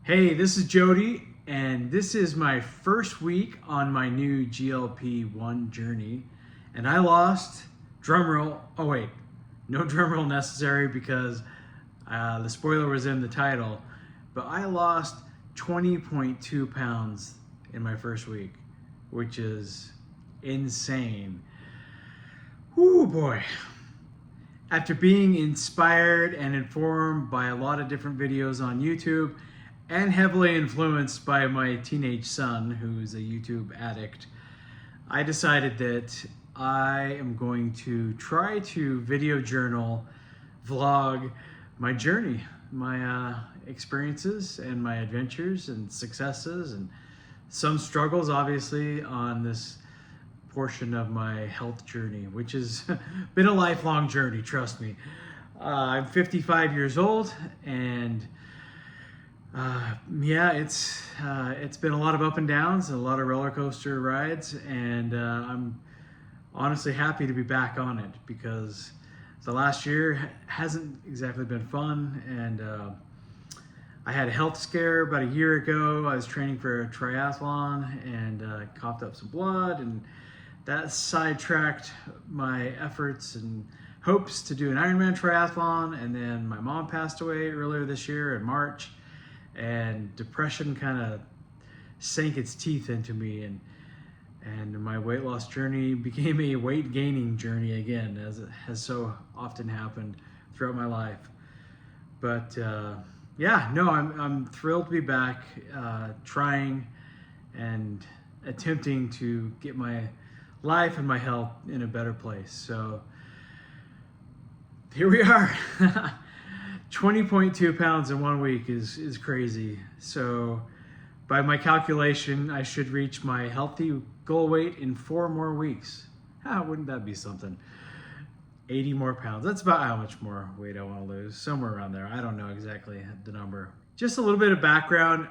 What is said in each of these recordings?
Hey, this is Jody, and this is my first week on my new GLP-1 journey. And I lost, drumroll, oh wait, no drumroll necessary because the spoiler was in the title, but I lost 20.2 pounds in my first week, which is insane. Whoo boy. After being inspired and informed by a lot of different videos on YouTube, and heavily influenced by my teenage son, who's a YouTube addict, I decided that I am going to try to video journal, vlog my journey, my experiences and my adventures and successes and some struggles, obviously, on this portion of my health journey, which has been a lifelong journey, trust me. I'm 55 years old, and it's been a lot of up and downs, a lot of roller coaster rides, and I'm honestly happy to be back on it because the last year hasn't exactly been fun, and I had a health scare about a year ago. I was training for a triathlon and coughed up some blood, and that sidetracked my efforts and hopes to do an Ironman triathlon, and then my mom passed away earlier this year in March. And depression kind of sank its teeth into me, and my weight loss journey became a weight gaining journey again, as it has so often happened throughout my life. But I'm thrilled to be back, trying and attempting to get my life and my health in a better place. So here we are. 20.2 pounds in 1 week is crazy. So by my calculation, I should reach my healthy goal weight in 4 more weeks. Wouldn't that be something? 80 more pounds. That's about how much more weight I want to lose. Somewhere around there. I don't know exactly the number. Just a little bit of background.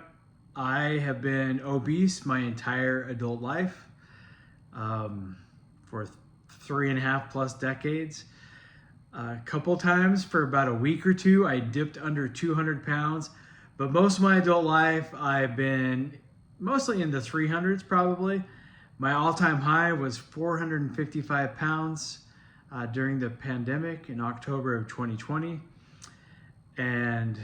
I have been obese my entire adult life for 3.5 plus decades. A couple times for about a week or two, I dipped under 200 pounds, but most of my adult life, I've been mostly in the 300s probably. My all-time high was 455 pounds during the pandemic in October of 2020. And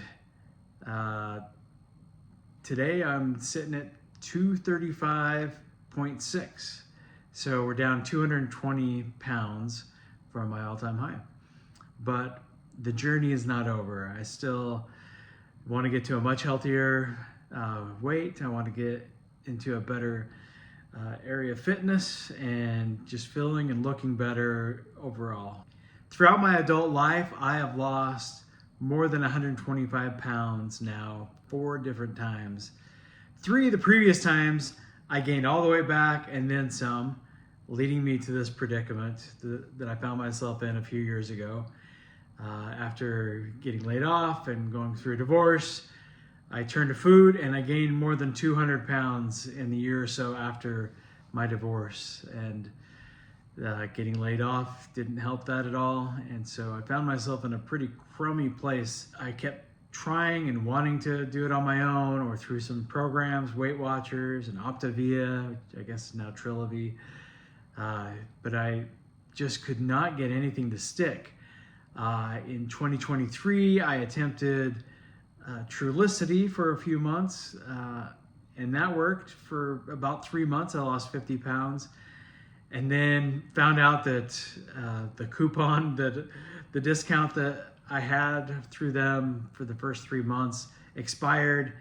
today I'm sitting at 235.6. So we're down 220 pounds from my all-time high. But the journey is not over. I still want to get to a much healthier weight. I want to get into a better area of fitness and just feeling and looking better overall. Throughout my adult life, I have lost more than 125 pounds now 4 different times. 3 of the previous times, I gained all the way back and then some, leading me to this predicament that I found myself in a few years ago. After getting laid off and going through a divorce, I turned to food, and I gained more than 200 pounds in the year or so after my divorce. And getting laid off didn't help that at all. And so I found myself in a pretty crummy place. I kept trying and wanting to do it on my own or through some programs, Weight Watchers and Optavia, which I guess is now Trilogy. But I just could not get anything to stick. In 2023, I attempted Trulicity for a few months, and that worked for about 3 months. I lost 50 pounds, and then found out that the coupon, the discount that I had through them for the first 3 months expired,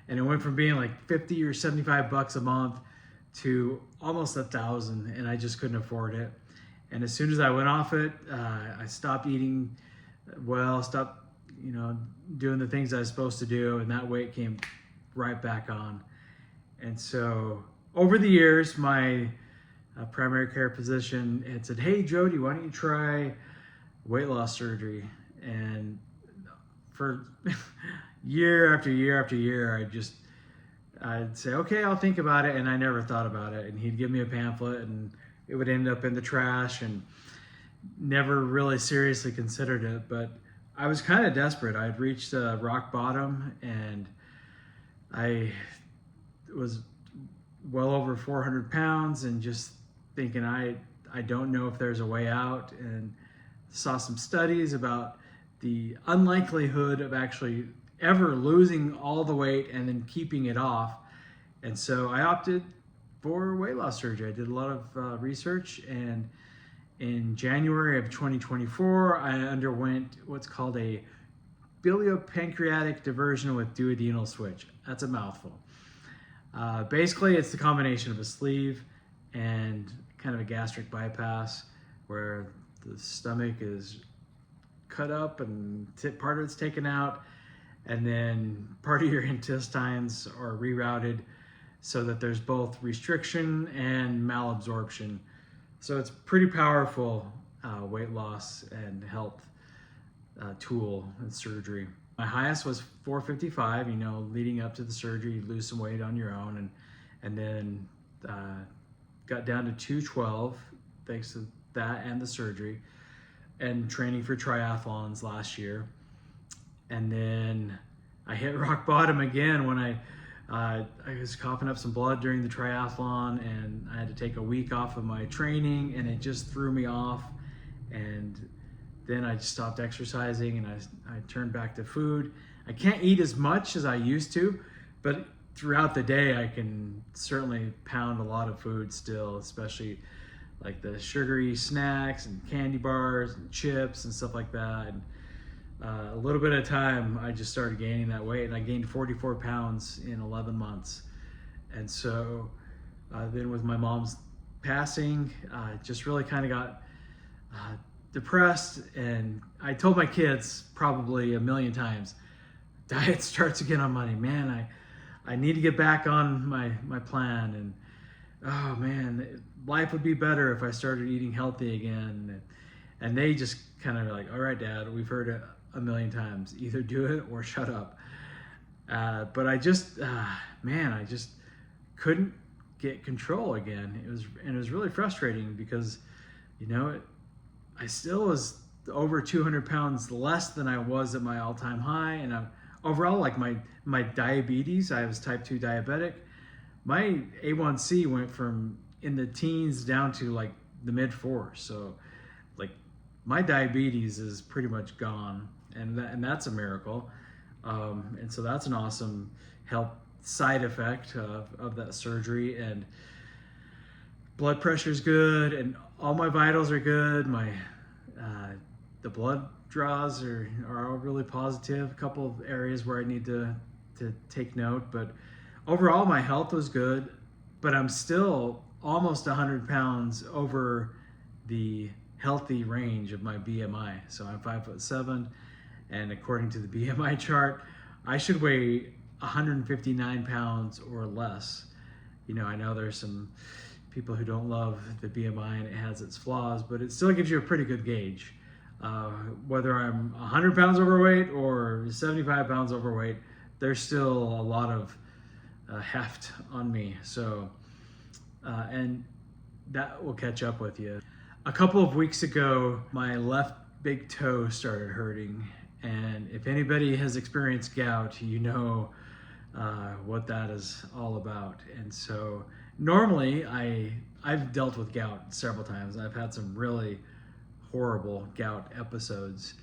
and it went from being like 50 or 75 bucks a month to almost $1,000, and I just couldn't afford it. And as soon as I went off it, I stopped eating well, stopped, doing the things I was supposed to do, and that weight came right back on. And so over the years, my primary care physician had said, "Hey, Jody, why don't you try weight loss surgery?" And for year after year after year, I'd say, "Okay, I'll think about it," and I never thought about it. And he'd give me a pamphlet, and it would end up in the trash, and never really seriously considered it. But I was kind of desperate. I had reached rock bottom, and I was well over 400 pounds and just thinking I don't know if there's a way out, and saw some studies about the unlikelihood of actually ever losing all the weight and then keeping it off. And so I opted for weight loss surgery. I did a lot of research, and in January of 2024, I underwent what's called a biliopancreatic diversion with duodenal switch. That's a mouthful. Basically, it's the combination of a sleeve and kind of a gastric bypass, where the stomach is cut up and part of it's taken out, and then part of your intestines are rerouted so that there's both restriction and malabsorption. So it's pretty powerful weight loss and health tool and surgery. My highest was 455, leading up to the surgery. You lose some weight on your own, and then got down to 212 thanks to that and the surgery, and training for triathlons last year. And then I hit rock bottom again when I was coughing up some blood during the triathlon, and I had to take a week off of my training, and it just threw me off. And then I just stopped exercising, and I turned back to food. I can't eat as much as I used to, but throughout the day I can certainly pound a lot of food still, especially like the sugary snacks and candy bars and chips and stuff like that. And a little bit at a time, I just started gaining that weight, and I gained 44 pounds in 11 months. And so then with my mom's passing, just really kind of got depressed, and I told my kids probably a million times, diet starts again on Monday. Man, I need to get back on my plan, and oh man, life would be better if I started eating healthy again. And they just kind of like, all right, Dad, we've heard it a million times, either do it or shut up. But I just couldn't get control again. It was really frustrating because, I still was over 200 pounds less than I was at my all-time high. And overall, like my diabetes, I was type 2 diabetic. My A1C went from in the teens down to like the mid 4s. So like my diabetes is pretty much gone, and that's a miracle. And so that's an awesome health side effect of that surgery. And blood pressure is good, and all my vitals are good. The blood draws are all really positive. A couple of areas where I need to take note, but overall my health was good. But I'm still almost 100 pounds over the healthy range of my BMI. So I'm 5'7", and according to the BMI chart, I should weigh 159 pounds or less. I know there's some people who don't love the BMI and it has its flaws, but it still gives you a pretty good gauge. Whether I'm 100 pounds overweight or 75 pounds overweight, there's still a lot of heft on me. So, and that will catch up with you. A couple of weeks ago, my left big toe started hurting. And if anybody has experienced gout, you know what that is all about. And so normally I've dealt with gout several times. I've had some really horrible gout episodes.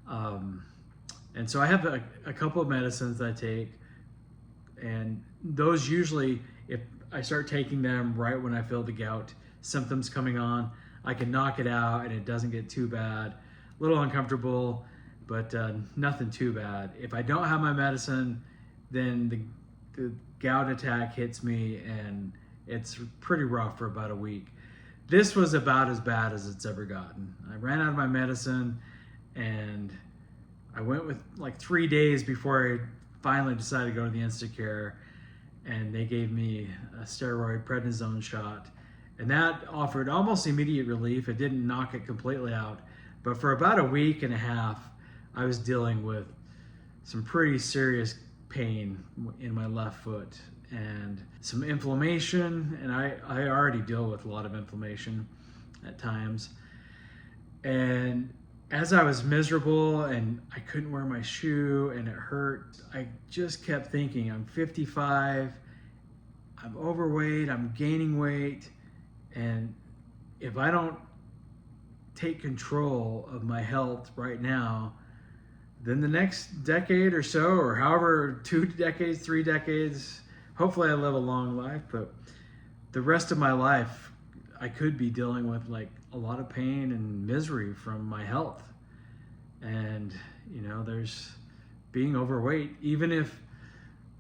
And so I have a couple of medicines that I take, and those usually, if I start taking them right when I feel the gout symptoms coming on, I can knock it out and it doesn't get too bad. A little uncomfortable, but nothing too bad. If I don't have my medicine, then the gout attack hits me and it's pretty rough for about a week. This was about as bad as it's ever gotten. I ran out of my medicine, and I went with like 3 days before I finally decided to go to the Instacare, and they gave me a steroid prednisone shot, and that offered almost immediate relief. It didn't knock it completely out, but for about a week and a half, I was dealing with some pretty serious pain in my left foot and some inflammation, and I already deal with a lot of inflammation at times. And as I was miserable and I couldn't wear my shoe and it hurt, I just kept thinking, I'm 55, I'm overweight, I'm gaining weight, and if I don't take control of my health right now, then the next decade or so, or however, 2 decades, 3 decades, hopefully I live a long life, but the rest of my life, I could be dealing with like a lot of pain and misery from my health. And, you know, there's being overweight, even if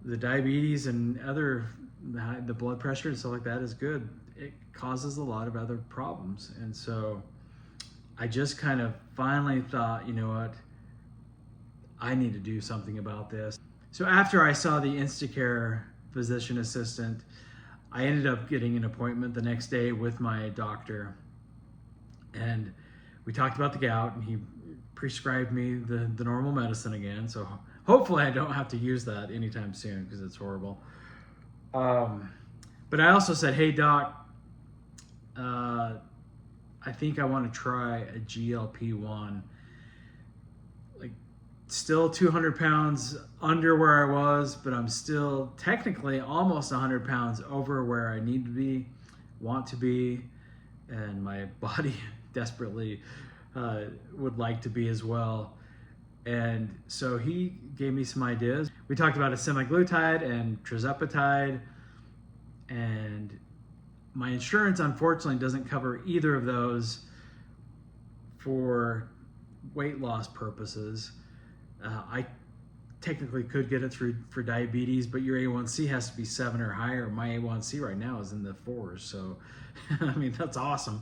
the diabetes and the blood pressure and stuff like that is good, it causes a lot of other problems. And so I just kind of finally thought, you know what, I need to do something about this. So after I saw the Instacare physician assistant, I ended up getting an appointment the next day with my doctor, and we talked about the gout, and he prescribed me the normal medicine again. So hopefully I don't have to use that anytime soon because it's horrible. But I also said, hey doc, I think I want to try a GLP-1. Like, still 200 pounds under where I was, but I'm still technically almost 100 pounds over where I need to be, want to be, and my body desperately would like to be as well. And so he gave me some ideas. We talked about a semaglutide and Tirzepatide, and my insurance unfortunately doesn't cover either of those for weight loss purposes. I technically could get it for diabetes, but your A1C has to be 7 or higher. My A1C right now is in the 4s, so I mean, that's awesome.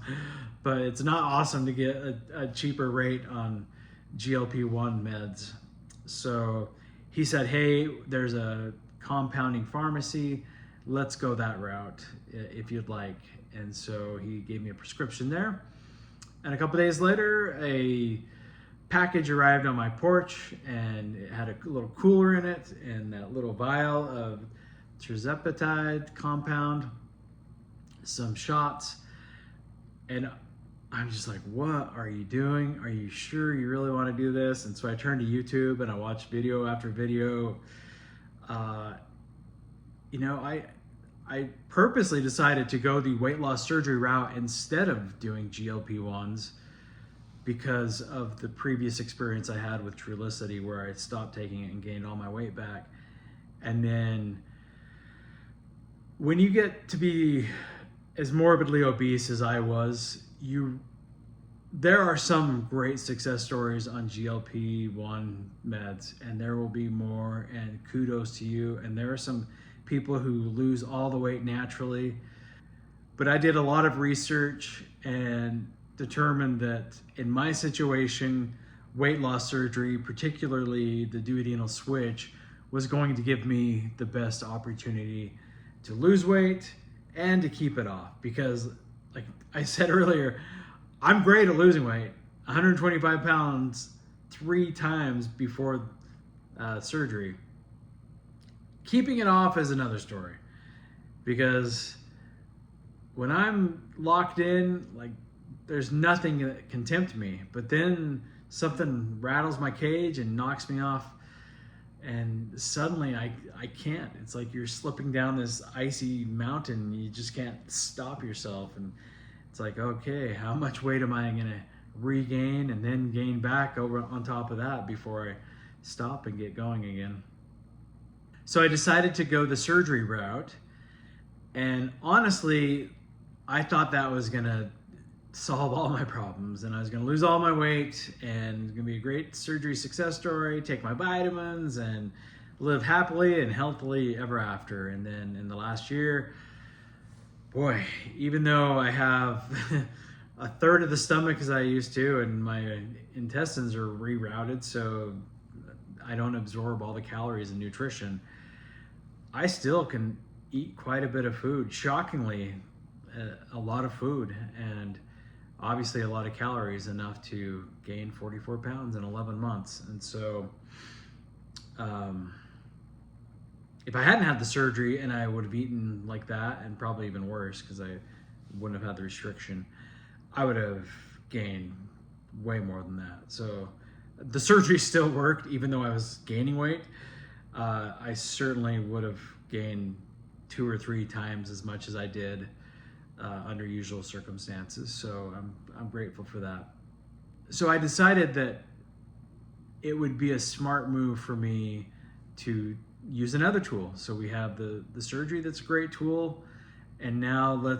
But it's not awesome to get a cheaper rate on GLP-1 meds. So he said, hey, there's a compounding pharmacy. Let's go that route if you'd like. And so he gave me a prescription there. And a couple days later, a package arrived on my porch, and it had a little cooler in it and that little vial of Tirzepatide compound, some shots. And I'm just like, what are you doing? Are you sure you really want to do this? And so I turned to YouTube and I watched video after video. You know, I purposely decided to go the weight loss surgery route instead of doing GLP-1s because of the previous experience I had with Trulicity, where I stopped taking it and gained all my weight back. And then when you get to be as morbidly obese as I was, there are some great success stories on GLP-1 meds, and there will be more, and kudos to you. And there are some people who lose all the weight naturally. But I did a lot of research and determined that in my situation, weight loss surgery, particularly the duodenal switch, was going to give me the best opportunity to lose weight and to keep it off. Because like I said earlier, I'm great at losing weight, 125 pounds 3 times before surgery. Keeping it off is another story, because when I'm locked in, like, there's nothing that can tempt me. But then something rattles my cage and knocks me off, and suddenly I can't. It's like you're slipping down this icy mountain. You just can't stop yourself. And it's like, okay, how much weight am I gonna regain and then gain back over on top of that before I stop and get going again? So I decided to go the surgery route. And honestly, I thought that was gonna solve all my problems, and I was gonna lose all my weight, and it's gonna be a great surgery success story, take my vitamins, and live happily and healthily ever after. And then in the last year, boy, even though I have a third of the stomach as I used to, and my intestines are rerouted, so I don't absorb all the calories and nutrition, I still can eat quite a bit of food. Shockingly, a lot of food, and obviously a lot of calories, enough to gain 44 pounds in 11 months. And so if I hadn't had the surgery and I would have eaten like that, and probably even worse because I wouldn't have had the restriction, I would have gained way more than that. So the surgery still worked, even though I was gaining weight. I certainly would have gained 2 or 3 times as much as I did under usual circumstances. So I'm grateful for that. So I decided that it would be a smart move for me to use another tool. So we have the surgery, that's a great tool. And now the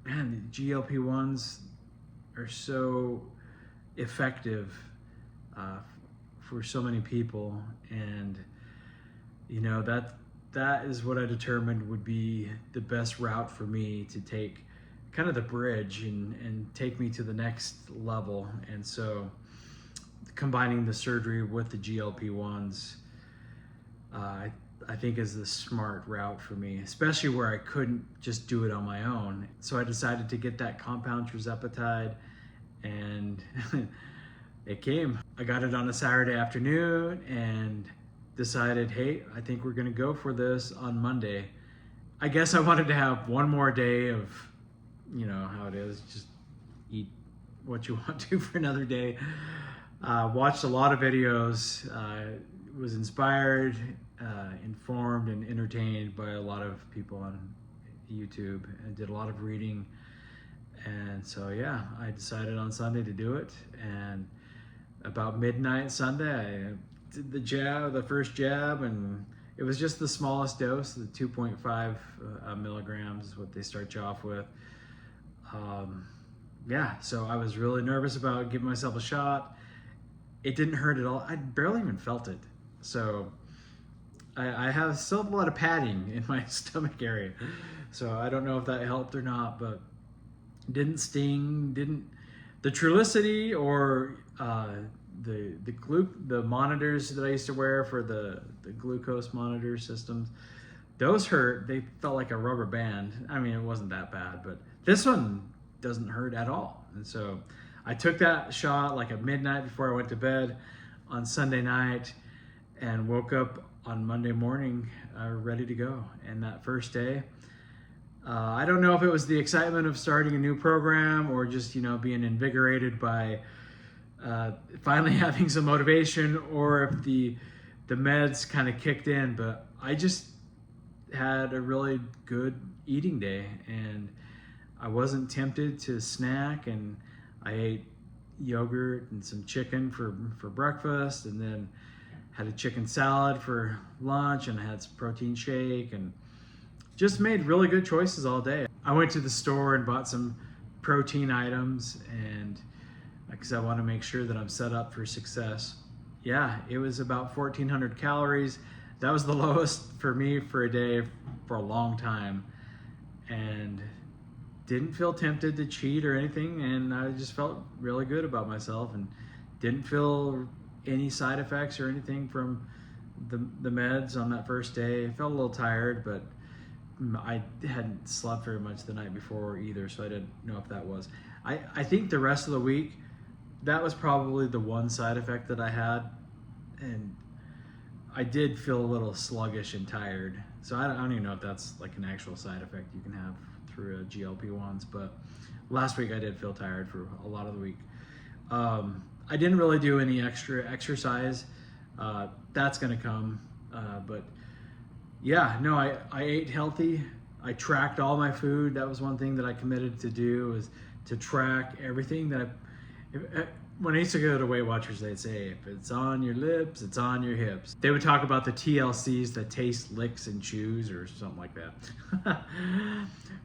GLP-1s are so effective for so many people. And, that is what I determined would be the best route for me to take, kind of the bridge and take me to the next level. And so combining the surgery with the GLP-1s, I think is the smart route for me, especially where I couldn't just do it on my own. So I decided to get that compound Tirzepatide, and it came. I got it on a Saturday afternoon and decided, hey, I think we're gonna go for this on Monday. I guess I wanted to have one more day of, how it is, just eat what you want to for another day. Watched a lot of videos, was inspired, informed, and entertained by a lot of people on YouTube, and did a lot of reading. And so, yeah, I decided on Sunday to do it. And about midnight Sunday, I did the first jab, and it was just the smallest dose, the 2.5 milligrams is what they start you off with. So I was really nervous about giving myself a shot. It didn't hurt at all. I barely even felt it. So I have still a lot of padding in my stomach area. So I don't know if that helped or not, but didn't sting, the Trulicity or the monitors that I used to wear for the glucose monitor systems, those hurt. They felt like a rubber band. I mean, it wasn't that bad, but this one doesn't hurt at all. And so I took that shot like at midnight before I went to bed on Sunday night, and woke up on Monday morning ready to go. And that first day, I don't know if it was the excitement of starting a new program or just, being invigorated by finally having some motivation, or if the meds kind of kicked in, but I just had a really good eating day, and I wasn't tempted to snack, and I ate yogurt and some chicken for breakfast, and then had a chicken salad for lunch, and I had some protein shake, and just made really good choices all day. I went to the store and bought some protein items, and because I want to make sure that I'm set up for success. Yeah, it was about 1,400 calories. That was the lowest for me for a day for a long time, and didn't feel tempted to cheat or anything, and I just felt really good about myself, and didn't feel any side effects or anything from the meds on that first day. I felt a little tired, but I hadn't slept very much the night before either, so I didn't know if that was. I think the rest of the week, that was probably the one side effect that I had, and I did feel a little sluggish and tired. So I don't even know if that's like an actual side effect you can have through GLP-1s, but last week I did feel tired for a lot of the week. I didn't really do any extra exercise. That's gonna come, but yeah, no, I ate healthy. I tracked all my food. That was one thing that I committed to do, was to track everything that when I used to go to Weight Watchers, they'd say, if it's on your lips, it's on your hips. They would talk about the TLCs, that taste, licks, and chews, or something like that.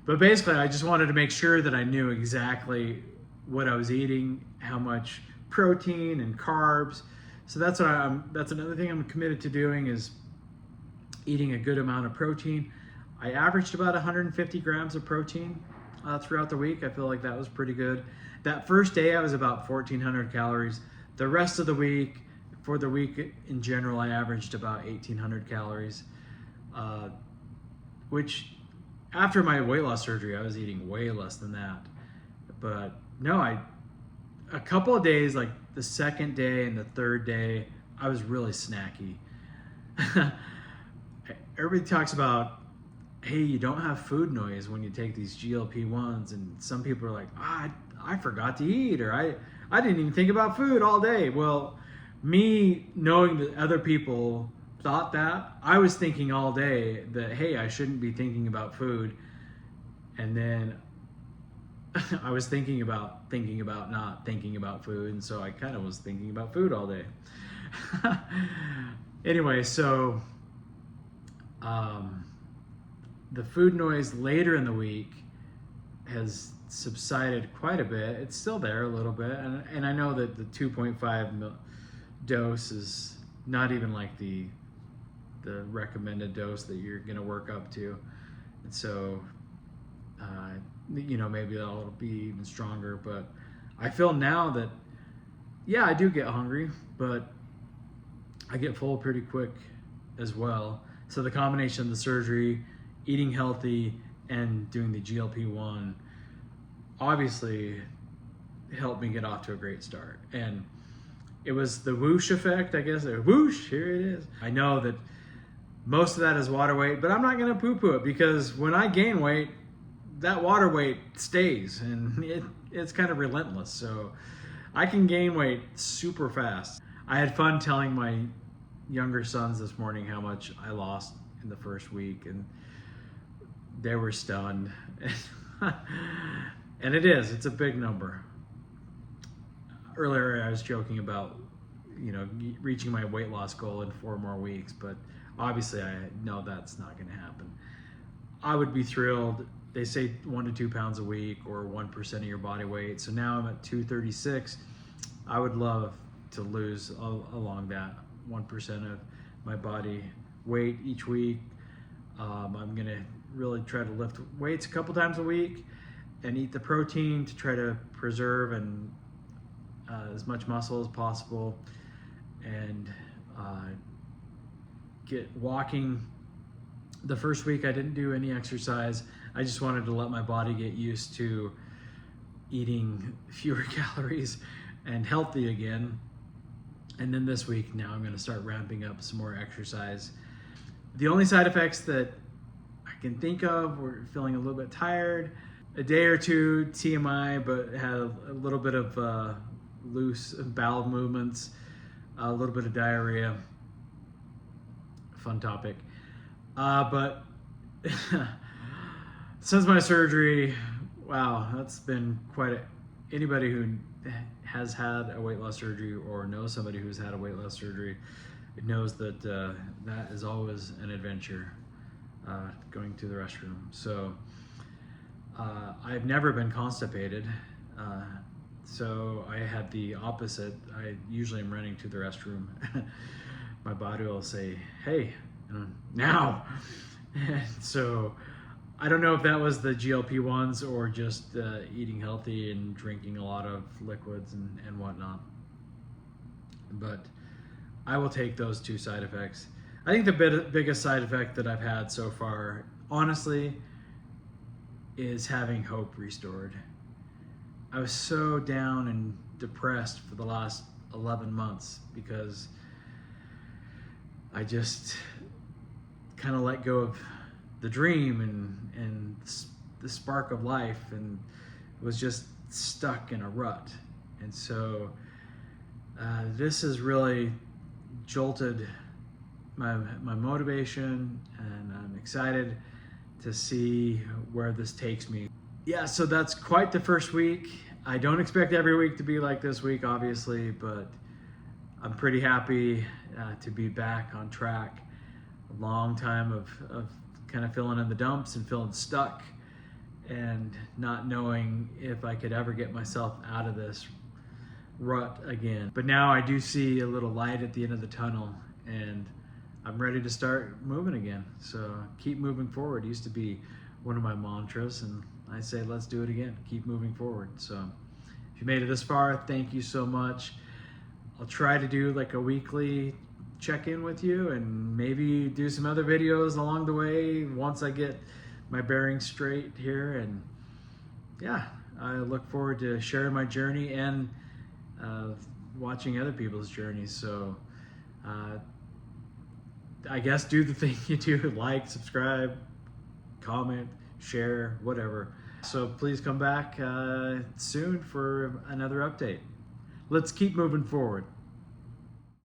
But basically, I just wanted to make sure that I knew exactly what I was eating, how much protein and carbs. So that's another thing I'm committed to doing, is eating a good amount of protein. I averaged about 150 grams of protein throughout the week. I feel like that was pretty good. That first day I was about 1,400 calories. The rest of the week, for the week in general, I averaged about 1,800 calories, which after my weight loss surgery, I was eating way less than that. But no, a couple of days, like the second day and the third day, I was really snacky. Everybody talks about, hey, you don't have food noise when you take these GLP-1s, and some people are like, I forgot to eat, or I didn't even think about food all day. Well, me knowing that other people thought that, I was thinking all day that, hey, I shouldn't be thinking about food. And then I was thinking about not thinking about food. And so I kind of was thinking about food all day. Anyway, so the food noise later in the week has subsided quite a bit. It's still there a little bit. And I know that the 2.5 dose is not even like the recommended dose that you're going to work up to. And so, maybe that'll be even stronger. But I feel now that, yeah, I do get hungry, but I get full pretty quick as well. So the combination of the surgery, eating healthy, and doing the GLP-1 obviously helped me get off to a great start. And it was the whoosh effect, I guess. Whoosh, here it is. I know that most of that is water weight, but I'm not going to poo-poo it, because when I gain weight, that water weight stays, and it's kind of relentless. So I can gain weight super fast. I had fun telling my younger sons this morning how much I lost in the first week, and they were stunned. And it's a big number. Earlier I was joking about, reaching my weight loss goal in 4 more weeks, but obviously I know that's not going to happen. I would be thrilled. They say 1 to 2 pounds a week, or 1% of your body weight. So now I'm at 236. I would love to lose along that 1% of my body weight each week. I'm going to really try to lift weights a couple times a week and eat the protein to try to preserve and as much muscle as possible, and get walking. The first week I didn't do any exercise. I just wanted to let my body get used to eating fewer calories and healthy again. And then this week, now I'm going to start ramping up some more exercise. The only side effects that I can think of were feeling a little bit tired, a day or two TMI, but had a little bit of loose bowel movements, a little bit of diarrhea. Fun topic. But since my surgery, wow, that's been anybody who has had a weight loss surgery or knows somebody who's had a weight loss surgery knows that that is always an adventure, going to the restroom. So I've never been constipated, so I had the opposite. I usually am running to the restroom. My body will say, hey, now. And so I don't know if that was the GLP-1s or just eating healthy and drinking a lot of liquids and whatnot. But I will take those 2 side effects. I think the biggest side effect that I've had so far, honestly, is having hope restored. I was so down and depressed for the last 11 months because I just kind of let go of the dream and the spark of life, and was just stuck in a rut. And so this has really jolted my motivation, and I'm excited to see where this takes me. Yeah, so that's quite the first week. I don't expect every week to be like this week, obviously, but I'm pretty happy to be back on track. A long time of kind of feeling in the dumps and feeling stuck and not knowing if I could ever get myself out of this rut again. But now I do see a little light at the end of the tunnel, and I'm ready to start moving again. So keep moving forward used to be one of my mantras, and I say let's do it again. Keep moving forward. So if you made it this far, thank you so much. I'll try to do like a weekly check-in with you, and maybe do some other videos along the way once I get my bearings straight here. And yeah, I look forward to sharing my journey and watching other people's journeys. So I guess do the thing you do, like, subscribe, comment, share, whatever. So please come back soon for another update. Let's keep moving forward.